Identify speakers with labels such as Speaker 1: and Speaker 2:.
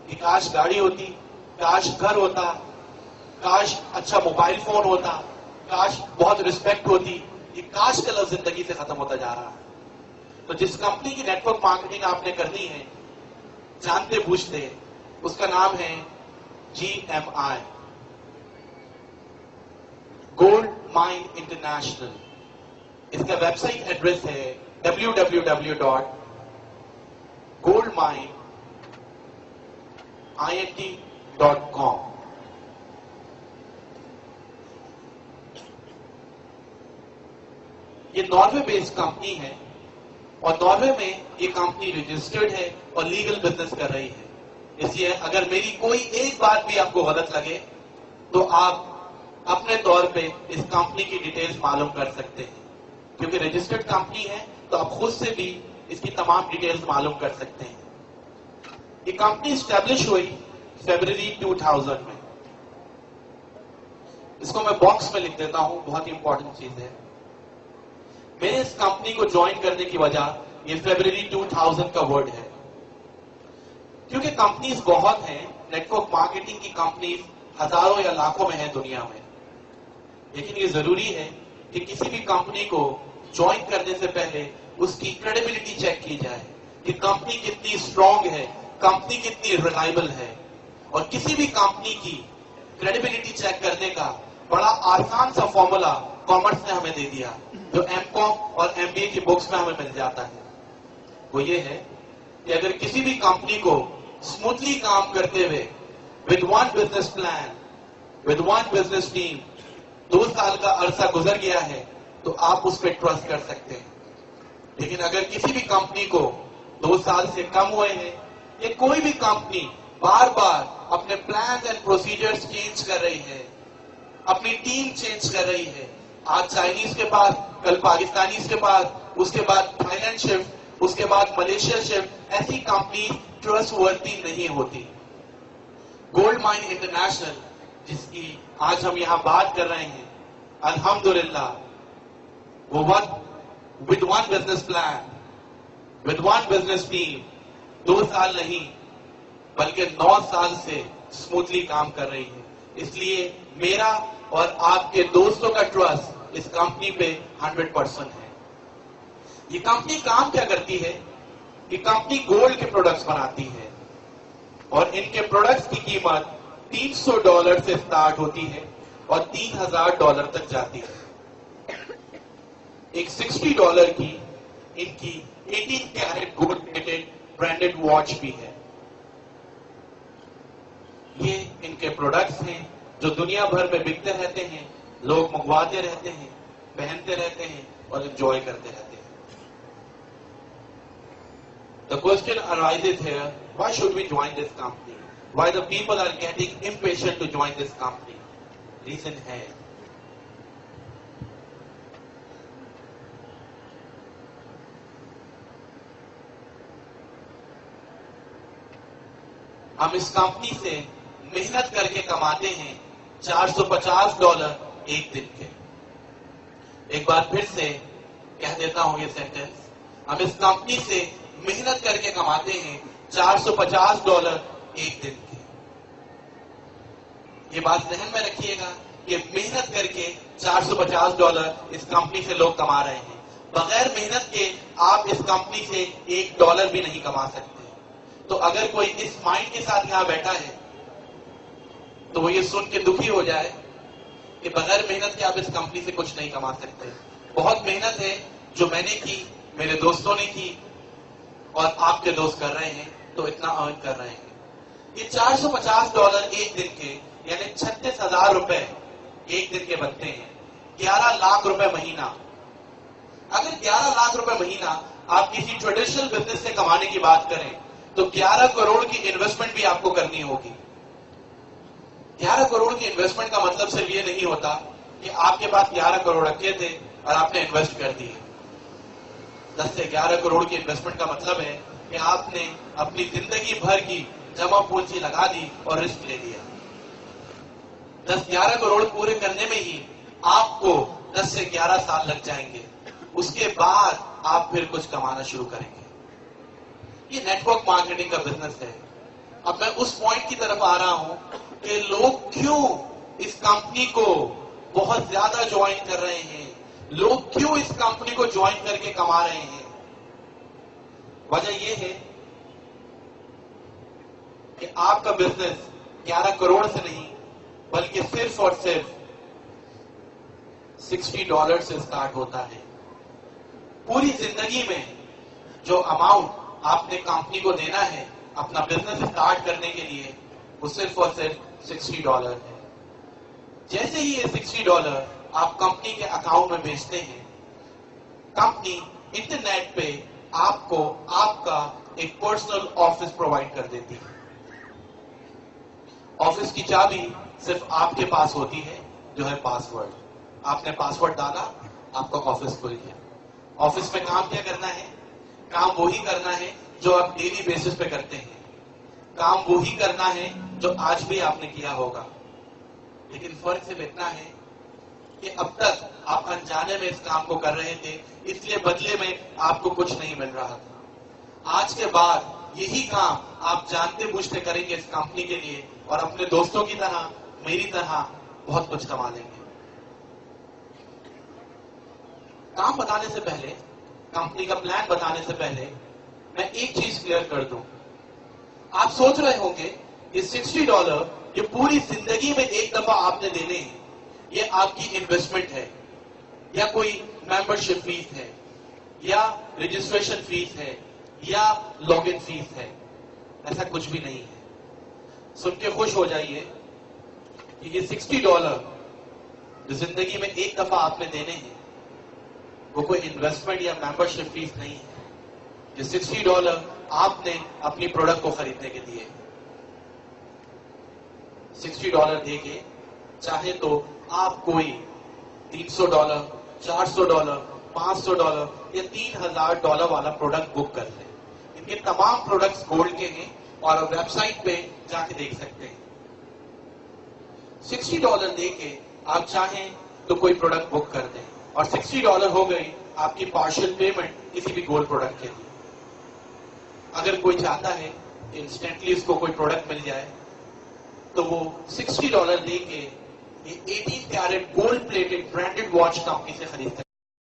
Speaker 1: کہ کاش گاڑی ہوتی، کاش گھر ہوتا، کاش اچھا موبائل فون ہوتا، کاش بہت رسپیکٹ ہوتی. یہ کاش کا لفظ زندگی سے ختم ہوتا جا رہا ہے. تو جس کمپنی کی نیٹ ورک مارکیٹنگ آپ نے کرنی ہے جانتے بوجھتے، اس کا نام ہے GMI، گولڈ مائن انٹرنیشنل. اس کا ویب سائٹ ایڈریس ہے www.goldmineint.com. یہ ناروے بیسڈ کمپنی ہے اور ناروے میں یہ کمپنی رجسٹرڈ ہے اور لیگل بزنس کر رہی ہے. اس لیے اگر میری کوئی ایک بات بھی آپ کو غلط لگے تو آپ اپنے طور پہ اس کمپنی کی ڈیٹیلز معلوم کر سکتے ہیں، کیونکہ رجسٹرڈ کمپنی ہے تو آپ خود سے بھی اس کی تمام ڈیٹیلز معلوم کر سکتے ہیں. یہ کمپنی اسٹیبلش ہوئی فیبرری 2000 میں. اس کو میں باکس میں لکھ دیتا ہوں، بہت ہی امپورٹنٹ چیز ہے. میں نے اس کمپنی کو جوائن کرنے کی وجہ یہ فیبرری 2000 کا ورڈ ہے، کیونکہ کمپنیز بہت ہیں، نیٹ ورک مارکیٹنگ کی کمپنیز ہزاروں یا لاکھوں میں ہیں دنیا میں. لیکن یہ ضروری ہے کہ کسی بھی کمپنی کو جوائن کرنے سے پہلے اس کی کریڈیبلٹی چیک کی جائے کہ کمپنی کتنی اسٹرانگ ہے، کمپنی کتنی ریلائبل ہے. اور کسی بھی کمپنی کی کریڈیبلٹی چیک کرنے کا بڑا آسان سا فارمولا کامرس نے ہمیں دے دیا، جو M.Com اور MBA کی بکس میں ہمیں مل جاتا ہے. وہ یہ ہے کہ اگر کسی بھی کمپنی کو اسموتھلی کام کرتے ہوئے with one business plan, with one business team 2 سال کا عرصہ گزر گیا ہے تو آپ اس پہ ٹرسٹ کر سکتے ہیں. لیکن اگر کسی بھی کمپنی کو 2 سال سے کم ہوئے ہیں یا کوئی بھی کمپنی بار بار اپنے پلانز اینڈ پروسیجرز چینج کر رہی ہے، اپنی ٹیم چینج کر رہی ہے، آج چائنیز کے پاس، کل پاکستانیز کے پاس، اس کے بعد تھائی لینڈ شفٹ، اس کے بعد ملیشیا شفٹ، ایسی کمپنی ٹرسٹ ورتھی نہیں ہوتی. گولڈ مائن انٹرنیشنل جس کی آج ہم یہاں بات کر رہے ہیں، الحمدللہ وہ with one business plan, with one business team 2 سال نہیں بلکہ 9 سال سے اسموتھلی کام کر رہی ہے. اس لیے میرا اور آپ کے دوستوں کا ٹرسٹ اس کمپنی پہ 100% ہے. یہ کمپنی کام کیا کرتی ہے؟ یہ کمپنی گولڈ کے پروڈکٹس بناتی ہے اور ان کے پروڈکٹس کی قیمت $300 سے سٹارٹ ہوتی ہے اور $3000 تک جاتی ہے. ایک $60 کی ان کی 18 carat gold plated branded watch بھی ہے. یہ ان کے پروڈکٹس ہیں جو دنیا بھر میں بکتے رہتے ہیں، لوگ منگواتے رہتے ہیں، پہنتے رہتے ہیں اور انجوائے کرتے رہتے ہیں. The question arises here, why should we join this company? Why the people are getting impatient to join this company? Reason ہے ہم اس کمپنی سے محنت کر کے کماتے ہیں $450 ایک دن کے. ایک بار پھر سے کہہ دیتا ہوں یہ سینٹینس، ہم اس کمپنی سے محنت کر کے کماتے ہیں $450 ایک دن کے. یہ بات ذہن میں رکھیے گا کہ محنت کر کے $450 اس کمپنی سے لوگ کما رہے ہیں. بغیر محنت کے آپ اس کمپنی سے $1 بھی نہیں کما سکتے. تو اگر کوئی اس مائنڈ کے ساتھ یہاں بیٹھا ہے تو وہ یہ سن کے دکھی ہو جائے کہ بغیر محنت کے آپ اس کمپنی سے کچھ نہیں کما سکتے. بہت محنت ہے جو میں نے کی، میرے دوستوں نے کی اور آپ کے دوست کر رہے ہیں تو اتنا ارن کر رہے ہیں. یہ $450 ایک دن کے یعنی $36,000 ایک دن کے بنتے ہیں. 11 لاکھ روپے مہینہ. اگر 11 لاکھ روپے مہینہ آپ کسی ٹریڈیشنل بزنس سے کمانے کی بات کریں تو 11 کروڑ کی انویسٹمنٹ بھی آپ کو کرنی ہوگی. 11 کروڑ کی انویسٹمنٹ کا مطلب صرف یہ نہیں ہوتا کہ آپ کے پاس 11 کروڑ رکھے تھے اور آپ نے انویسٹ کر دیے. 10 سے 11 کروڑ کی انویسٹمنٹ کا مطلب ہے کہ آپ نے اپنی زندگی بھر کی جمع پونجی لگا دی اور رسک لے لیا. 10-11 کروڑ پورے کرنے میں ہی آپ کو 10 سے 11 سال لگ جائیں گے. اس کے بعد آپ پھر کچھ کمانا شروع کریں گے. یہ نیٹ ورک مارکیٹنگ کا بزنس ہے اب میں اس پوائنٹ کی طرف آ رہا ہوں کہ لوگ کیوں اس کمپنی کو بہت زیادہ جوائن کر رہے ہیں، لوگ کیوں اس کمپنی کو جوائن کر کے کما رہے ہیں. وجہ یہ ہے کہ آپ کا بزنس 11 کروڑ سے نہیں بلکہ صرف اور صرف $60 سے سٹارٹ ہوتا ہے. پوری زندگی میں جو اماؤنٹ آپ نے کمپنی کو دینا ہے اپنا بزنس سٹارٹ کرنے کے لیے وہ صرف اور صرف $60 ہے. جیسے ہی یہ $60 آپ کمپنی کے اکاؤنٹ میں بھیجتے ہیں، کمپنی انٹرنیٹ پہ آپ کو آپ کا ایک پرسنل آفس پرووائڈ کر دیتی ہے. آفس کی چابی صرف آپ کے پاس ہوتی ہے جو ہے پاسورڈ. آپ نے پاسورڈ ڈالا، آپ کا آفس کھل گیا. آفس میں کام کیا کرنا ہے؟ کام وہی کرنا ہے جو آپ ڈیلی بیسس پہ کرتے ہیں. کام وہی کرنا ہے جو آج بھی آپ نے کیا ہوگا. لیکن فرق صرف اتنا ہے کہ اب تک آپ انجانے میں اس کام کو کر رہے تھے، اس لیے بدلے میں آپ کو کچھ نہیں مل رہا تھا. آج کے بعد یہی کام آپ جانتے بوجھتے کریں گے اس کمپنی کے لیے اور اپنے دوستوں کی طرح میری طرح بہت کچھ کما لیں گے. کام بتانے سے پہلے، کمپنی کا پلان بتانے سے پہلے میں ایک چیز کلیئر کر دوں. آپ سوچ رہے ہوں گے یہ $60 یہ پوری زندگی میں ایک دفعہ آپ نے دینے ہیں، یہ آپ کی انویسٹمنٹ ہے یا کوئی ممبرشپ فیس ہے یا رجسٹریشن فیس ہے یا لاگ ان فیس ہے. ایسا کچھ بھی نہیں ہے. سن کے خوش ہو جائیے کہ یہ $60 جو زندگی میں ایک دفعہ آپ نے دینے ہیں وہ کوئی انویسٹمنٹ یا ممبرشپ فیس نہیں ہے. یہ $60 آپ نے اپنی پروڈکٹ کو خریدنے کے لیے. $60 دے کے چاہے تو آپ کوئی $300 $400 $500 یا $3000 والا پروڈکٹ بک کر لیں. ان کے تمام پروڈکٹس گولڈ کے ہیں اور ویب سائٹ پہ جا کے دیکھ سکتے ہیں. $60 دے کے آپ چاہیں تو کوئی پروڈکٹ بک کر دیں اور $60 ہو گئی آپ کی پارشل پیمنٹ کسی بھی گولڈ پروڈکٹ کے لیے. اگر کوئی چاہتا ہے کہ انسٹنٹلی اس کو کوئی پروڈکٹ مل جائے تو وہ $60 دے کے یہ 18 carat gold plated branded watch company سے خرید سکتے ہیں.